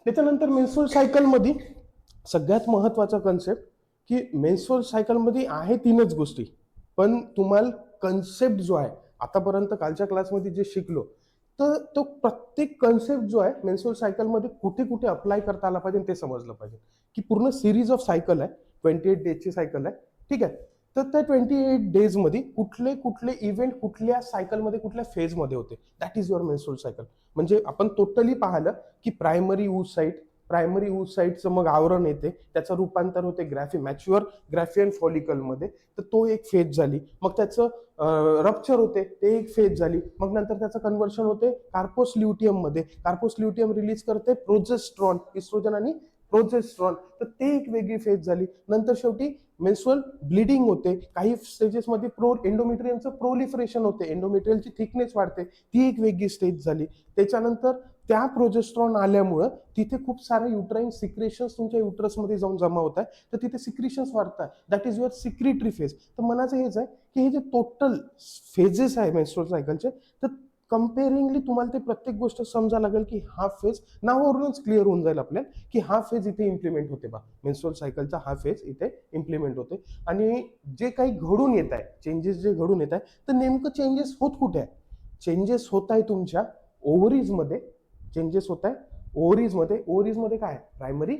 त्याच्यानंतर मेन्स्ट्रुअल सायकलमध्ये सगळ्यात महत्त्वाचा कन्सेप्ट की मेन्स्ट्रुअल सायकलमध्ये आहे तीनच गोष्टी, पण तुम्हाला कन्सेप्ट जो आहे आतापर्यंत कालच्या क्लासमध्ये जे शिकलो, तर तो प्रत्येक कन्सेप्ट जो आहे मेन्स्ट्रुअल सायकलमध्ये कुठे कुठे अप्लाय करता आला पाहिजे ते समजलं पाहिजे. की पूर्ण सिरीज ऑफ सायकल आहे, 28 डेजची सायकल आहे, ठीक आहे. तर त्या 28 डेजमध्ये कुठले कुठले इव्हेंट कुठल्या सायकलमध्ये कुठल्या फेजमध्ये होते, that is your menstrual cycle. म्हणजे आपण टोटली पाहिलं की प्रायमरी साईटचं मग आवरण येते, त्याचं रूपांतर होते मॅच्युअर ग्रॅफियन फॉलिकलमध्ये, तर तो एक फेज झाली. मग त्याचं रप्चर होते, ते एक फेज झाली. मग नंतर त्याचं कन्व्हर्शन होते कार्पोस ल्युटियममध्ये. कार्पोस ल्युटियम रिलीज करते प्रोजेस्ट्रॉन, इस्ट्रोजन आणि प्रोजेस्ट्रॉन, तर ते एक वेगळी फेज झाली. नंतर शेवटी मेन्स्ट्रुअल ब्लिडिंग होते. काही स्टेजेसमध्ये एंडोमेट्रियमचं प्रोलिफरेशन होते, एंडोमेट्रियलची थिकनेस वाढते, ती एक वेगळी स्टेज झाली. त्याच्यानंतर त्या प्रोजेस्ट्रॉन आल्यामुळं तिथे खूप सारे युट्राईन सिक्रेशन्स तुमच्या युट्रसमध्ये जाऊन जमा होत आहे, तर तिथे सिक्रेशन्स वाढतात, that is your secretary phase. तर म्हणायचं हेच आहे की हे जे टोटल फेजेस आहे मेन्स्ट्रुअल सायकलचे, तर कम्पेअरिंगली तुम्हाला ते प्रत्येक गोष्ट समजायला लागेल की हा फेज नावावरूनच क्लिअर होऊन जाईल आपल्याला की हा फेज इथे इम्प्लिमेंट होते, मेन्स्ट्रुअल सायकलचा हा फेज इथे इम्प्लिमेंट होते. आणि जे काही घडून येत आहे, चेंजेस जे घडून येत आहे, तर नेमकं चेंजेस होत कुठे आहे? चेंजेस होत आहे तुमच्या ओव्हरीजमध्ये. चेंजेस होत आहे ओव्हरीजमध्ये काय प्रायमरी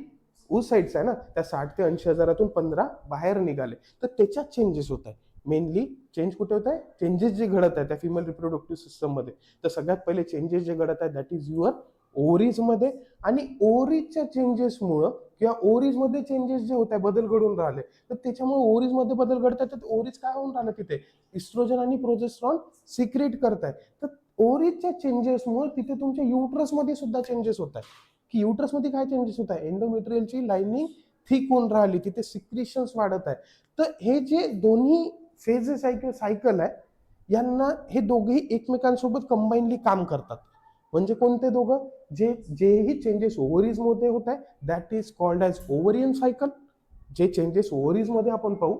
साईड्स आहे ना, त्या 60 ते 80 हजारातून 15 बाहेर निघाले, तर त्याच्यात चेंजेस होत आहे. मेनली चेंज कुठे होत आहे? चेंजेस जे घडत आहे त्या फिमेल रिप्रोडक्टिव्ह सिस्टममध्ये, तर सगळ्यात पहिले चेंजेस जे घडत आहे दॅट इज युअर ओव्हरीजमध्ये. आणि ओव्हरीजच्या चेंजेसमुळं किंवा ओव्हरीजमध्ये चेंजेस जे होत आहे, बदल घडून राहिले, तर त्याच्यामुळे ओव्हरीजमध्ये बदल घडतात. तर ओव्हरीज काय होऊन राहिलं, तिथे इस्ट्रोजन आणि प्रोजेस्ट्रॉन सिक्रेट करताय. तर ओव्हरीजच्या चेंजेसमुळे तिथे तुमच्या युट्रसमध्ये सुद्धा चेंजेस होत आहे. की युट्रसमध्ये काय चेंजेस होत आहे? एंडोमेट्रियलची लाइनिंग थिक होऊन राहिली, तिथे सिक्रिशन्स वाढत आहे. तर हे जे दोन्ही फेजेस आहे किंवा सायकल आहे, यांना हे दोघेही एकमेकांसोबत कंबाईनली काम करतात. म्हणजे कोणते दोघं? जेही चेंजेस ओव्हरीजमध्ये होत आहे that is called as ovarian cycle. जे चेंजेस ओव्हरीजमध्ये आपण पाहू,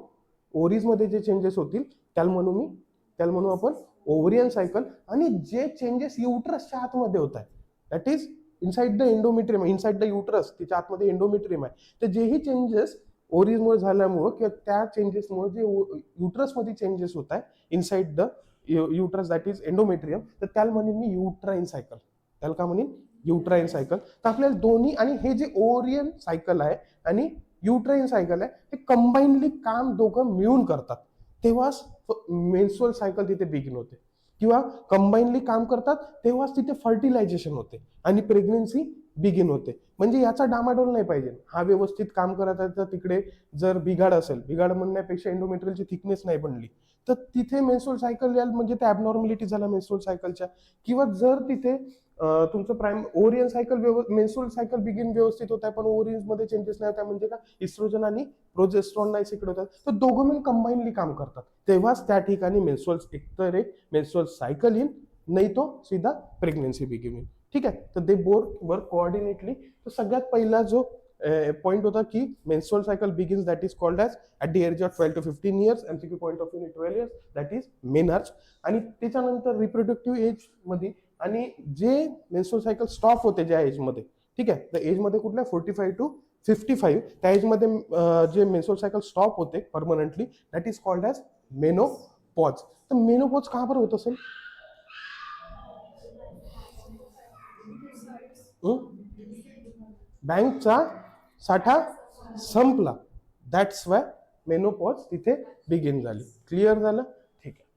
ओव्हरीजमध्ये जे चेंजेस होतील त्याला म्हणू आपण ओव्हरियन सायकल. आणि जे चेंजेस युट्रसच्या आतमध्ये होत आहे that is inside the endometrium, inside the uterus, तिच्या आतमध्ये एंडोमेट्रियम आहे. तर जेही चेंजेस ओव्हरीजमुळे झाल्यामुळं किंवा त्या चेंजेसमुळे जे युट्रसमध्ये चेंजेस होत आहे inside the uterus that is endometrium, तर त्याला म्हणेन मी युट्राईन सायकल. त्याला का म्हणेन? युट्राईन सायकल. तर आपल्याला दोन्ही, आणि हे जे ओव्हरियन सायकल आहे आणि युट्राईन सायकल आहे, हे कंबाईनली काम दोघं मिळून करतात, तेव्हाच मेन्स्ट्रुअल सायकल तिथे बिगिन होते. किंवा कंबाईनली काम करतात तेव्हाच तिथे फर्टिलायझेशन होते आणि प्रेग्नन्सी बिगिन होते. म्हणजे याचा डामाडोल नाही पाहिजे. हा व्यवस्थित काम करत आहे, तर तिकडे जर बिघाड असेल, बिघाड म्हणण्यापेक्षा एंडोमेट्रियलची थिकनेस नाही बनली, तर तिथे मेन्स्ट्रुअल सायकल याल, म्हणजे त्या ॲबनॉर्मॅलिटी झाल्या मेन्स्ट्रुअल सायकलच्या. किंवा जर तिथे तुमचं ovarian cycle menstrual cycle begin व्यवस्थित होत आहे, पण ओव्हरीजमध्ये चेंजेस नाही होत, म्हणजे का इस्ट्रोजन आणि प्रोजेस्ट्रॉन नाही सिक्रेट होतात, तर दोघं मिळून कंबाईनली काम करतात, तेव्हाच त्या ठिकाणी एकतर एक मेन्स्ट्रुअल सायकल येईल, नाही तो सीधा प्रेग्नन्सी बिगिन होईल. ठीक आहे. तर दे बोथ वर्क कोऑर्डिनेटली. तर सगळ्यात पहिला जो पॉईंट होता की menstrual cycle begins that is called as at the age of 12 to 15 years, MCQ point of view 12 years, that is menarche. आणि त्याच्यानंतर रिप्रोडक्टिव्ह एज मध्ये, आणि जे मेन्स्ट्रुअल सायकल स्टॉप होते ज्या एजमध्ये, ठीक आहे, तर एजमध्ये कुठल्या 45 to 55, त्या एजमध्ये जे मेन्स्ट्रुअल सायकल स्टॉप होते permanently, that is called as menopause. तर मेनोपॉज का बरं होत असेल? बँकचा साठा संपला, दॅट्स वाय मेनोपॉज तिथे बिगिन झाली. क्लिअर झालं? ठीक आहे.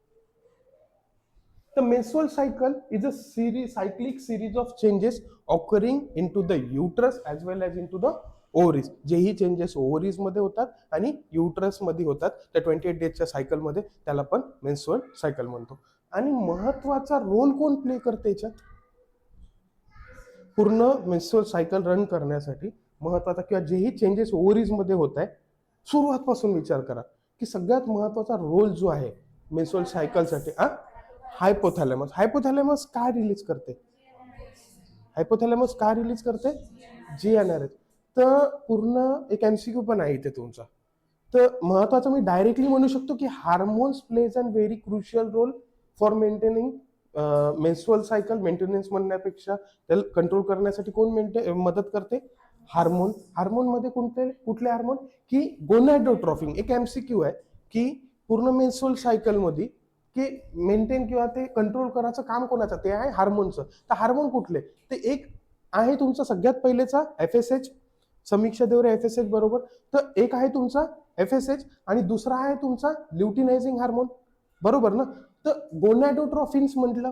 तर menstrual cycle is a cyclic series of changes occurring into the uterus as well as into the ovaries. जेही चेंजेस ओव्हरीजमध्ये होतात आणि युट्रसमध्ये होतात त्या 28 डेजच्या सायकलमध्ये, त्याला आपण मेन्स्ट्रुअल सायकल म्हणतो. आणि महत्वाचा रोल कोण प्ले करते याच्यात? पूर्ण मेन्स्ट्रुअल सायकल रन करण्यासाठी महत्वाचा, किंवा जेही चेंजेस ओव्हरीजमध्ये होत आहे, सुरुवातपासून विचार करा की सगळ्यात महत्वाचा रोल जो आहे मेन्स्ट्रुअल सायकलसाठी, हायपोथॅलेमस. हायपोथॅलेमस काय रिलीज करते? GnRH. तर पूर्ण एक एमसीक्यू पण आहे इथे तुमचा. तर महत्वाचं मी डायरेक्टली म्हणू शकतो की hormones plays a very crucial role for maintaining menstrual cycle maintenance म्हणण्यापेक्षा त्याला कंट्रोल करण्यासाठी कोण मदत करते? हार्मोन. हार्मोनमध्ये कुठले हार्मोन? की गोनॅडोट्रॉफिन. एक एमसीक्यू आहे की पूर्ण मेन्स्ट्रुअल सायकलमध्ये की मेंटेन किंवा ते कंट्रोल करायचं काम कोणाचं? ते आहे हार्मोनचं. तर हार्मोन कुठले? ते एक आहे तुमचा सगळ्यात पहिलेचा FSH, समीक्षा देवरे FSH बरोबर. तर एक आहे तुमचा FSH आणि दुसरा आहे तुमचा ल्युटिनायझिंग हार्मोन बरोबर ना. तर गोनॅडोट्रॉफिन्स म्हटलं,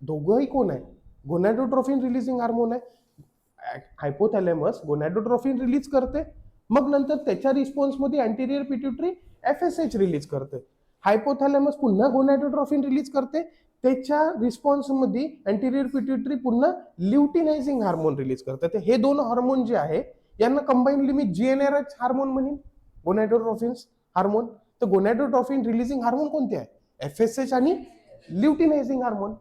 दोघंही कोण आहे? गोनॅडोट्रॉफिन रिलीजिंग हार्मोन आहे. हायपोथॅलेमस गोनॅडोट्रॉफिन रिलीज करते, मग नंतर त्याच्या रिस्पॉन्समध्ये अँटेरियर पिट्युटरी FSH रिलीज करते. हायपोथॅलेमस पुन्हा गोनॅडोट्रॉफिन रिलीज करते, त्याच्या रिस्पॉन्समध्ये अँटेरियर पिट्युटरी पुन्हा ल्युटिनायझिंग हार्मोन रिलीज करते. तर हे दोन हार्मोन जे आहे यांना कंबाईनली मी GnRH हार्मोन म्हणेन, गोनॅडोट्रॉफिन्स हार्मोन. तर गोनॅडोट्रॉफिन रिलीजिंग हार्मोन कोणते आहे? FSH आणि ल्युटिनायझिंग हार्मोन.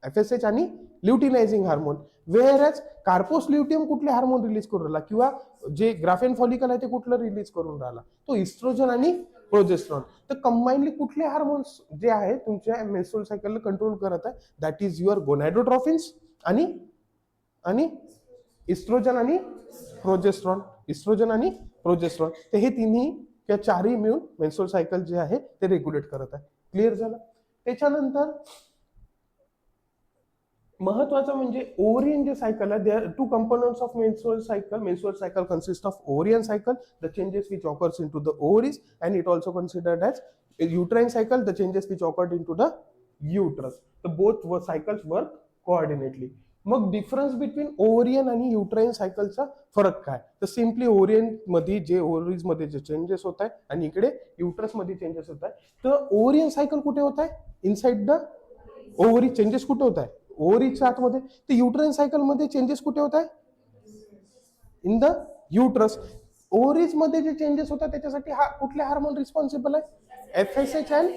FSH आणि ल्युटिनायझिंग हार्मोन. वेअरएज कार्पोस ल्युटियम कुठले हार्मोन रिलीज करून राहिला किंवा जे ग्राफेन फॉलिकल आहे ते कुठलं रिलीज करून राहिला? तो इस्ट्रोजन आणि प्रोजेस्ट्रॉन. तर कंबाईनली कुठले हार्मोन्स जे आहे तुमच्या मेन्स्ट्रुअल सायकलला कंट्रोल करत आहे? दॅट इज युअर गोनॅडोट्रॉफिन्स आणि आणि इस्ट्रोजन आणि प्रोजेस्ट्रॉन. इस्ट्रोजन आणि प्रोजेस्ट्रॉन. तर हे तिन्ही किंवा चारही मिळून मेन्स्ट्रुअल सायकल जे आहे ते रेग्युलेट करत आहे. क्लिअर झालं? त्याच्यानंतर महत्वाचं म्हणजे ओव्हरियन जे सायकल आहे, there two components of menstrual cycle. Menstrual cycle consist of ovarian cycle, the changes which occurs into the ovaries, and it also considered as uterine cycle, the changes which occurred into the uterus. तर both cycles work coordinately. मग difference between ovarian आणि युट्राइन सायकलचा फरक काय? तर simply ovarian मध्ये जे ओव्हरीज मध्ये जे चेंजेस होत आहे आणि इकडे युट्रस मध्ये चेंजेस होत आहे. तर ओव्हरियन सायकल कुठे होत आहे? Inside the ovary. चेंजेस कुठे होत आहे? ओव्हरीच्या आतमध्ये. तर युट्राइन सायकल मध्ये चेंजेस कुठे होत आहे? In the uterus. ओव्हरीज मध्ये जे चेंजेस होतात त्याच्यासाठी हा कुठले हार्मोन रिस्पॉन्सिबल आहे? FSH and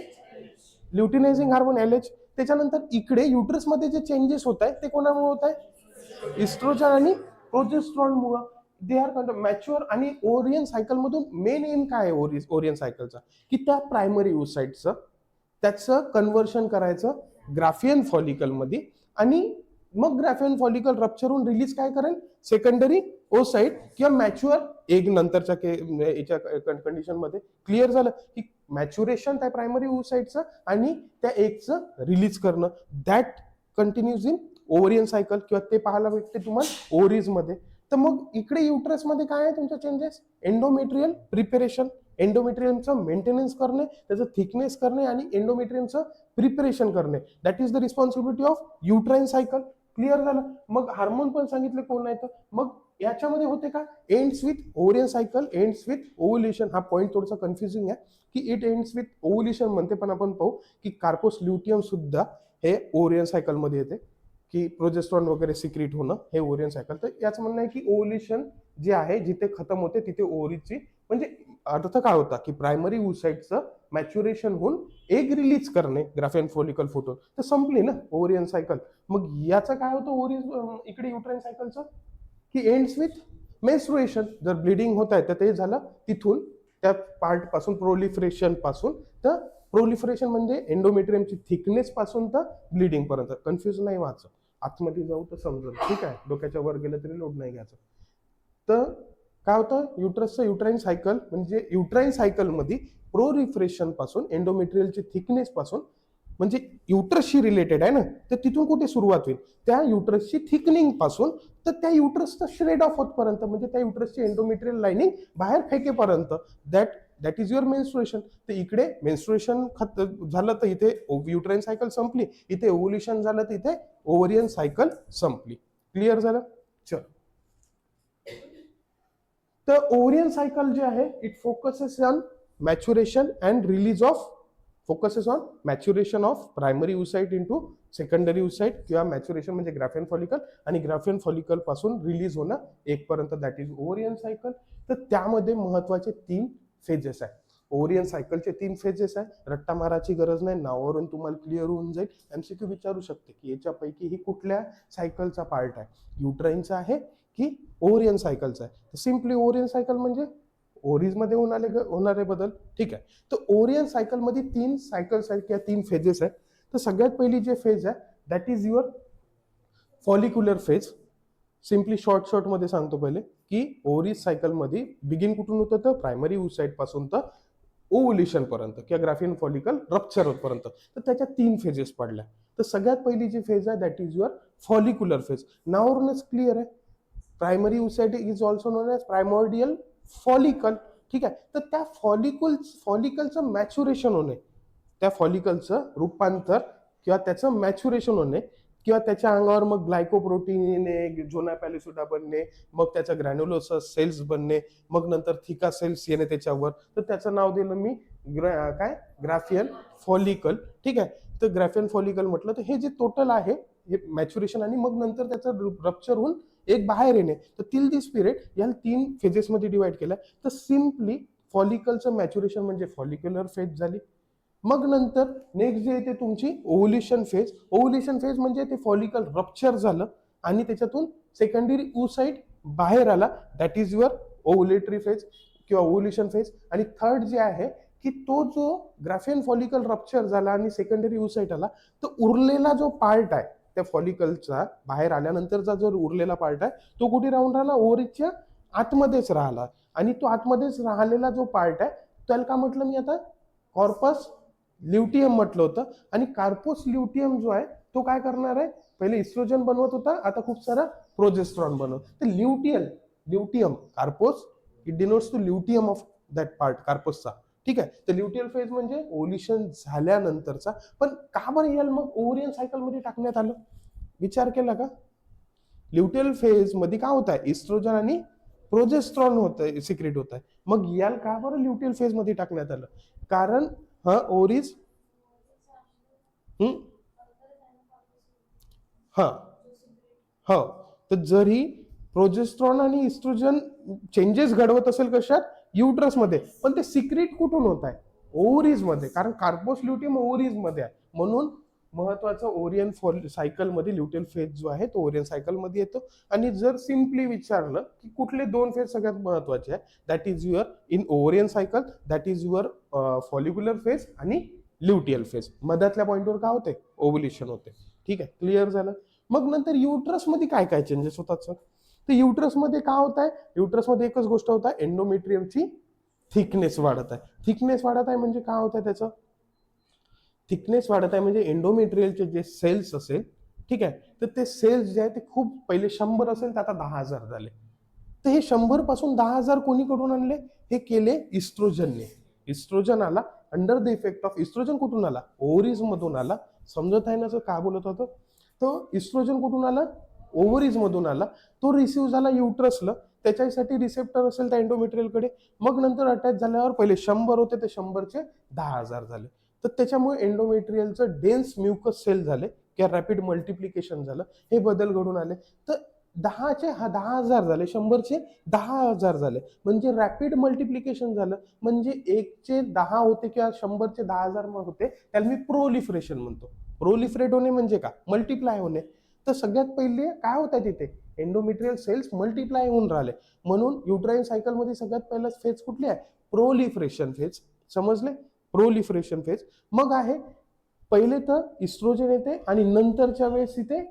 luteinising hormone LH. त्याच्यानंतर इकडे युट्रस मध्ये जे चेंजेस होत आहे ते कोणामुळे होत आहे? इस्ट्रोजन आणि प्रोजेस्ट्रॉन मुळे. They are mature. आणि ओव्हरियन सायकल मधून मेन एम काय आहे ओव्हरियन सायकलचा? की त्या प्रायमरी ओसाइटचं त्याचं कन्व्हर्शन करायचं ग्राफियन फॉलिकल मध्ये, आणि मग ग्राफियन फॉलिकल रप्चर होऊन रिलीज काय करेल? सेकंडरी ओसाइट किंवा मॅच्युअर एग नंतरच्या याच्या कंडिशन मध्ये. क्लिअर झालं की मॅच्युरेशन त्या प्रायमरी ओसाइटचं आणि त्या एगचं रिलीज करणं, that continues in ovarian cycle किंवा ते पाहायला भेटते तुम्हाला ओव्हरीज मध्ये. तर मग इकडे युट्रस मध्ये काय आहे तुमच्या चेंजेस? Endometrial preparation. एंडोमेट्रियमचं मेंटेनन्स करणे, त्याचं थिकनेस करणे आणि एंडोमेट्रियमचं प्रिपरेशन करणे, that is the responsibility of uterine cycle. Clear झालं? मग हार्मोन पण सांगितले कोण आहे तर मग याच्यामध्ये होते का? Ends with ovarian cycle, ends with ovulation. हा पॉईंट थोडासा कन्फ्युजिंग आहे की इट एंड्स विथ ओव्ह्युलेशन म्हणते, पण आपण पाहू की कार्पोस ल्युटियम सुद्धा हे ओव्हरियन सायकल मध्ये येते, की प्रोजेस्ट्रॉन वगैरे सिक्रिट होणं हे ओव्हरियन सायकल. तर याचं म्हणणं आहे की ओव्ह्युलेशन जे आहे जिथे खतम होते तिथे ओव्हरीची, म्हणजे अर्थ काय होता की प्रायमरी ओसाइटचं मॅच्युरेशन होऊन एग रिलीज करणे ग्राफियन फॉलिकल फुटून, तर संपली ना ओव्हरियन सायकल. मग याचं काय होतं ओव्हरी इकडे युट्राइन सायकलचं? की एंड्स विथ मेन्स्ट्रुएशन. जर ब्लिडिंग होत आहे तर ते झालं तिथून त्या पार्ट पासून, प्रोलिफरेशन पासून. तर प्रोलिफरेशन म्हणजे एंडोमेट्रियमची थिकनेस पासून तर ब्लिडिंग पर्यंत. कन्फ्युज नाही व्हायचं, आतमध्ये जाऊ तर समजेल. ठीक आहे, डोक्याच्या वर गेलं तरी लोड नाही घ्यायचं. तर काय होतं युट्रसचं युट्राइन सायकल म्हणजे युट्राइन सायकलमध्ये प्रोलिफरेशन पासून एंडोमेट्रियलची थिकनेस पासून, म्हणजे युट्रसशी रिलेटेड आहे ना, तर तिथून कुठे सुरुवात होईल? त्या युट्रसची थिकनिंग पासून तर त्या युट्रसचं श्रेड ऑफ होतपर्यंत, म्हणजे त्या युट्रसची एंडोमेट्रियल लाइनिंग बाहेर फेकेपर्यंत, दॅट इज युअर मेन्स्ट्रुएशन. तर इकडे मेन्स्ट्रुएशन झालं तर इथे युट्राइन सायकल संपली, इथे ओव्ह्युलेशन झालं तर इथे ओव्हरियन सायकल संपली. क्लिअर झालं? चल. तर ओव्हरियन सायकल जे आहे it focuses on maturation and release of, focuses on maturation of primary oocyte into secondary oocyte, किंवा मॅच्युरेशन म्हणजे ग्राफियन फॉलिकल आणि ग्राफियन फॉलिकल पासून रिलीज होणं एक पर्यंत, दॅट इज ओव्हरियन सायकल. तर त्यामध्ये महत्वाचे 3 फेजेस आहे. ओव्हरियन सायकलचे 3 फेजेस आहे. रट्टा माराची गरज नाही, नावावरून तुम्हाला क्लिअर होऊन जाईल. MCQ विचारू शकते की याच्यापैकी ही कुठल्या सायकलचा पार्ट आहे, युट्राइनचा आहे की ओव्हरियन सायकलचा आहे? तर सिम्पली ओव्हरियन सायकल म्हणजे ओव्हरीज मध्ये होणारे बदल. ठीक आहे. तर ओव्हरियन सायकल मध्ये 3 सायकल्स आहेत किंवा 3 फेजेस आहेत. तर सगळ्यात पहिली जे फेज आहे that is your follicular phase. Simply short मध्ये सांगतो पहिले की ओव्हरीज सायकलमध्ये बिगिन कुठून होतं तर प्रायमरी oocyte पासून तर ओव्हुलेशन पर्यंत किंवा ग्राफियन फॉलिकल रप्चर पर्यंत. तर त्याच्या 3 फेजेस पडल्या. तर सगळ्यात पहिली जी फेज आहे that is your follicular phase. नावावरूनच क्लिअर आहे, primary oocyte is also known as primordial follicle. ठीक आहे, तर त्या फॉलिकलचं मॅच्युरेशन होणे, त्या फॉलिकलचं रूपांतर किंवा त्याचं मॅच्युरेशन होणे किंवा त्याच्या अंगावर मग ग्लायकोप्रोटीन येणे, झोना पॅलिसुटा बनणे, मग त्याच्या ग्रॅन्युलोसस सेल्स बनणे, मग नंतर थिका सेल्स येणे त्याच्यावर. तर त्याचं नाव दिलं मी काय ग्राफियन फॉलिकल. ठीक आहे, तर ग्राफियन फॉलिकल म्हटलं तर हे जे टोटल आहे हे मॅच्युरेशन आणि मग नंतर त्याचं रप्चर होऊन एक बाहेर येणे. तर टिल दिस पिरियड या 3 फेजेसमध्ये डिवाइड केलं. तर सिम्पली फॉलिकलचं मॅच्युरेशन म्हणजे फॉलिक्युलर फेज झाली. मग नंतर नेक्स्ट जे येते तुमची ओव्हुलेशन फेज. ओव्हुलेशन फेज म्हणजे ते फॉलिकल रप्चर झालं आणि त्याच्यातून सेकंडरी oocyte बाहेर आला, दॅट इज युअर ओव्हुलेटरी फेज किंवा ओव्हुलेशन फेज. आणि थर्ड जे आहे की तो जो ग्राफियन फॉलिकल रप्चर झाला आणि सेकंडरी oocyte आला, तर उरलेला जो पार्ट आहे त्या फॉलिकलचा बाहेर आल्यानंतरचा जो उरलेला पार्ट आहे तो कुठे राहून राहिला, ओव्हरीच्या आतमध्येच राहिला. आणि तो आतमध्येच राहिलेला जो पार्ट आहे त्याला का म्हटलं मी आता, कॉर्पस ल्युटियम म्हटलं होतं. आणि कार्पोस ल्युटियम जो आहे तो काय करणार आहे, पहिले इस्ट्रोजन बनवत होता, आता खूप सारा प्रोजेस्ट्रॉन बनवत. तर luteum corpus it denotes to luteum of that part कार्पोसचा. ठीक आहे, तर ल्युटियल फेज म्हणजे ओव्हुलेशन झाल्यानंतरचा. पण का बरं याला मग ओव्हरियन सायकल मध्ये टाकण्यात आलं, विचार केला का? ल्युटियल फेज मध्ये काय होत आहे, इस्ट्रोजन आणि प्रोजेस्ट्रॉन होत आहे, सिक्रेट होत आहे. मग याला का बरं ल्युटियल फेज मध्ये टाकण्यात आलं, कारण हा ओव्हरीज हा हो. तर जरी प्रोजेस्ट्रॉन आणि इस्ट्रोजन चेंजेस घडवत असेल कशात, युट्रसमध्ये, पण ते सिक्रेट कुठून होत आहे, ओव्हरीज मध्ये. कारण कार्पोस ल्युटियम ओव्हरीज मध्ये आहे. म्हणून महत्वाचं ओव्हरियन सायकल मध्ये ल्युटियल फेज जो आहे तो ओव्हरियन सायकल मध्ये येतो. आणि जर सिम्पली विचारलं की कुठले 2 फेज सगळ्यात महत्वाचे आहे, that is your in ovarian cycle, that is your follicular phase आणि ल्युटियल फेज. मधातल्या पॉइंटवर काय होते, ओव्हुलेशन होते. ठीक आहे, क्लिअर झालं. मग नंतर युट्रस मध्ये काय काय चेंजेस होतात सर, तर युट्रस मध्ये काय होत आहे, युट्रस मध्ये एकच गोष्ट होत आहे, एंडोमेट्रियमची थिकनेस वाढत आहे. थिकनेस वाढत आहे म्हणजे काय होत आहे, त्याचं थिकनेस वाढत आहे म्हणजे एंडोमेट्रियलचे जे सेल्स असेल, ठीक आहे, तर ते सेल्स जे आहे ते खूप पहिले 100 असेल तर आता 10,000 झाले. तर हे 100 पासून 10,000 कोणीकडून आणले, हे केले इस्ट्रोजनने. इस्ट्रोजन आला, under the effect of estrogen कुठून आला, ओव्हरीज मधून आला. समजत आहे ना सर काय बोलत होतो, तो इस्ट्रोजन कुठून आला, ओव्हरीज मधून आला. तो रिसिव्ह झाला युट्रसला, त्याच्यासाठी रिसेप्टर असेल त्या एंडोमेट्रियलकडे. मग नंतर अटॅच झाल्यावर पहिले 100 होते ते 100चे 10,000 झाले. तर त्याच्यामुळे एंडोमेट्रियलचं डेन्स म्युकस सेल झाले किंवा रॅपिड मल्टिप्लिकेशन झालं, हे बदल घडून आले. तर 10चे 10,000 झाले, 100चे 10,000 झाले, म्हणजे रॅपिड मल्टिप्लिकेशन झालं. म्हणजे 1चे 10 होते किंवा 100चे 10,000 होते, त्याला मी प्रोलिफरेशन म्हणतो. प्रोलिफरेट होणे म्हणजे का, मल्टिप्लाय होणे. तर सगळ्यात पहिले काय होत आहे तिथे, एंडोमेट्रियल सेल्स मल्टिप्लाय होऊन राहिले. म्हणून युट्राईन सायकलमध्ये सगळ्यात पहिला फेज कुठली आहे, प्रोलिफरेशन फेज. समजले, प्रोलिफरेशन फेज. मग आहे पहिले तर इस्ट्रोजन येते आणि नंतरच्या वेळेस इथे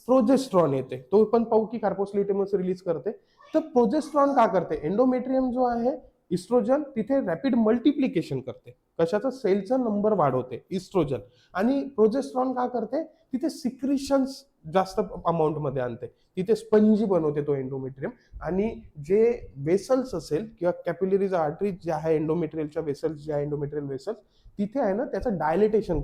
प्रोजेस्ट्रॉन येते. तो पण पाहू की कार्पोस ल्युटियमच रिलीज करते. तर प्रोजेस्ट्रॉन का करते, एंडोमेट्रियम जो आहे इस्ट्रोजन तिथे रॅपिड मल्टिप्लिकेशन करते, कशाचा, सेलचा नंबर वाढवते इस्ट्रोजन. आणि प्रोजेस्ट्रॉन का करते, तिथे सिक्रिशन्स जास्त अमाऊंट मध्ये आणते, तिथे स्पंजी बनवते तो एंडोमेट्रियम. आणि जे वेसल्स असेल किंवा कॅपिलरीज आर्टरीज जे आहे एंडोमेट्रियलच्या वेसल्स जे आहे एंडोमेट्रियल वेसल्स, तिथे आहे ना त्याचं डायलेटेशन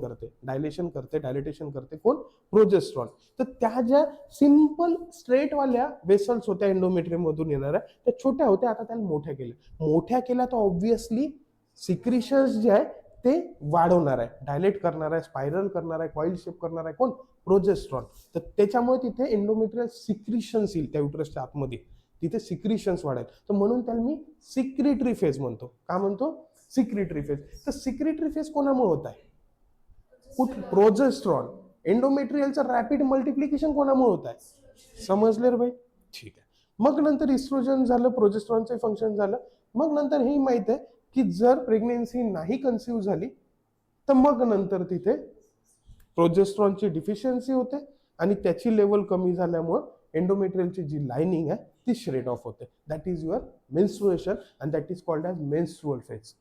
करते कोण, प्रोजेस्ट्रॉन. तर त्या ज्या सिंपल स्ट्रेटवाल्या वेसल्स होत्या एंडोमेट्रियम मधून येणाऱ्या, त्या छोट्या होत्या, आता त्याला मोठ्या केल्या तर ऑब्व्हियसली सिक्रिशन्स जे आहे ते वाढवणार आहे, डायलेट करणार आहे, स्पायरल करणार आहे, कॉईल शेप करणार आहे कोण, प्रोजेस्ट्रॉन. तर त्याच्यामुळे तिथे एंडोमेट्रियल सिक्रिशन्स येईल त्या युट्रसच्या आतमध्ये, तिथे सिक्रिशन्स वाढेल. तर म्हणून त्याला मी सिक्रिटरी फेज म्हणतो. का म्हणतो, सिक्रिटरी फेज. तर सिक्रिटरी फेज कोणामुळे होत आहे, प्रोजेस्ट्रॉन. एंडोमेट्रियलचं रॅपिड मल्टिप्लिकेशन कोणामुळे होत आहे, समजले रे भाई. ठीक आहे. मग नंतर इस्ट्रोजन झालं, प्रोजेस्ट्रॉनचं फंक्शन झालं. मग नंतर हे माहित आहे की जर प्रेग्नेन्सी नाही कन्सिव्ह झाली तर मग नंतर तिथे प्रोजेस्ट्रॉनची डिफिशियन्सी होते आणि त्याची लेवल कमी झाल्यामुळं एंडोमेट्रियलची जी लाइनिंग आहे ती श्रेड ऑफ होते. That is your menstruation and that is called as menstrual phase.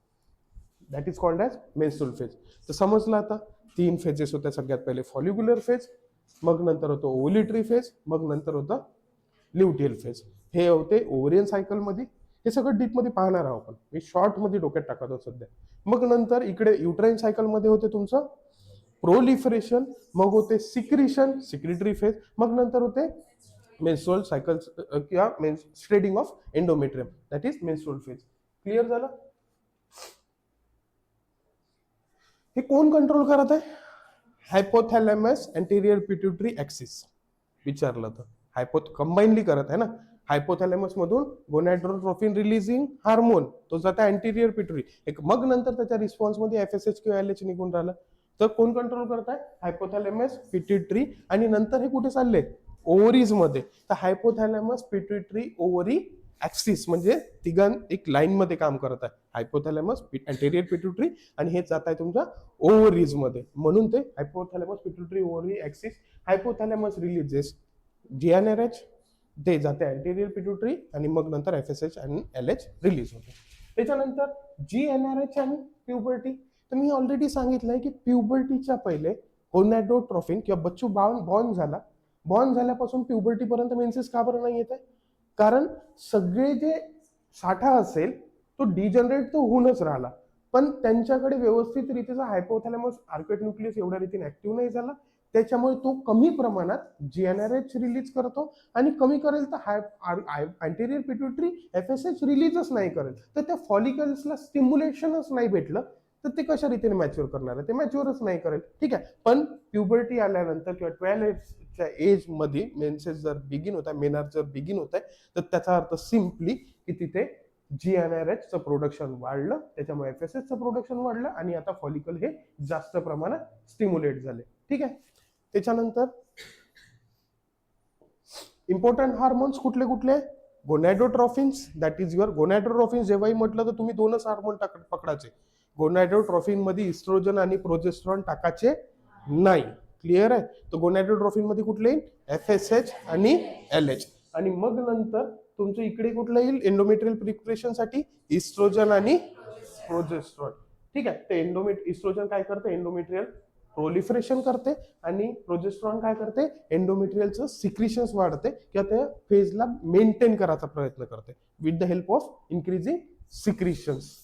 That is called as menstrual phase. तर समजलं आता 3 फेजेस होत्या. सगळ्यात पहिले फॉलिक्युलर फेज, मग नंतर होतं ओव्हुलेटरी फेज, मग नंतर होतं ल्युटियल फेज. हे होते ओव्हरियन सायकलमध्ये. हे सगळं डीपमध्ये पाहणार आहोत आपण, मी शॉर्टमध्ये डोक्यात टाकतो सध्या. मग नंतर इकडे युट्राईन सायकलमध्ये होते तुमचं प्रोलिफरेशन, मग होते सिक्रिशन, सिक्रिटरी फेज, मग नंतर होते मेन्स्ट्रुअल सायकल किंवा shedding of endometrium, that is menstrual phase. Clear झालं? हे कोण कंट्रोल करत आहे? Hypothalamus anterior pituitary axis. विचारलं तर कंबाईनली करत आहे ना. हायपोथॅलॅमस मधून गोनॅडोट्रोफिन रिलीजिंग हार्मोन तो जाता अँटेरियर पिट्युटरी, एक मग नंतर त्याच्या रिस्पॉन्स मध्ये FSH किंवा LH निघून राहिलं. तर कोण कंट्रोल करत आहे? हायपोथॅलॅमस, पिट्युटरी, आणि नंतर हे कुठे चालले? ओव्हरीज मध्ये. तर हायपोथॅलॅमस, पिट्युटरी, ओव्हरी ऍक्सिस म्हणजे तिघां एक लाईन मध्ये काम करत आहे. हायपोथॅलॅमस, अँटेरियर पिट्युटरी, आणि हे जात आहे तुमच्या ओव्हरीज मध्ये. म्हणून ते hypothalamus, pituitary, ovary axis. Hypothalamus releases GnRH, ते जाते अँटेरियर पिट्युटरी, आणि मग नंतर FSH आणि LH रिलीज होते. त्याच्यानंतर GnRH आणि प्युबर्टी. तर मी ऑलरेडी सांगितलंय की प्युबर्टीच्या पहिले गोनॅडोट्रोफिन किंवा बच्चू बॉर्न झाल्यापासून प्युबर्टी पर्यंत मेन्सेस का बरं नाही येत आहे? कारण सगळे जे साठा असेल तो डिजनरेट तर होऊनच राहिला, पण त्यांच्याकडे व्यवस्थित रीतीचा हायपोथॅलॅमस आर्क्वेट न्यूक्लियस एवढ्या रीतीने ऍक्टिव्ह नाही झाला. त्याच्यामुळे तो कमी प्रमाणात GnRH रिलीज करतो, आणि कमी करेल तर अँटेरियर पिट्युटरी FSH रिलीजच नाही करेल. तर त्या फॉलिकल्सला स्टिम्युलेशनच नाही भेटलं, तर ते कशा रीतीने मॅच्युअर करणार आहे? ते मॅच्युअरच नाही करेल. ठीक आहे, पण प्युबर्टी आल्यानंतर किंवा 12 एज मध्ये मेन्सेस जर बिगिन होत आहे, मेनार जर बिगिन होत आहे, तर त्याचा अर्थ सिम्पली की तिथे GnRH चं प्रोडक्शन वाढलं, त्याच्यामुळे FSH चं प्रोडक्शन वाढलं, आणि आता फॉलिकल हे जास्त प्रमाणात स्टिम्युलेट झाले. ठीक आहे. त्याच्यानंतर इम्पॉर्टंट हार्मोन्स कुठले कुठले? गोनॅडोट्रॉफिन्स, दॅट इज युअर गोनॅडोट्रॉफिन्स. जेव्हाही म्हटलं तर तुम्ही दोनच हार्मोन पकडायचे. गोनॅडोट्रॉफिन मध्ये इस्ट्रोजन आणि प्रोजेस्ट्रॉन टाकायचे नाही. क्लिअर आहे? तर गोनॅडोट्रॉफिन मध्ये कुठले येईल? FSH आणि LH. आणि मग नंतर तुमचं इकडे कुठलं येईल एंडोमेट्रियल प्रिपरेशन साठी? इस्ट्रोजन आणि प्रोजेस्ट्रॉन. ठीक आहे. ते इस्ट्रोजन काय करते? एंडोमेट्रियल प्रोलिफरेशन करते, आणि प्रोजेस्ट्रॉन काय करते? एंडोमेट्रियलचं सिक्रिशन्स वाढते किंवा त्या फेजला मेंटेन करायचा प्रयत्न करते with the help of increasing secretions.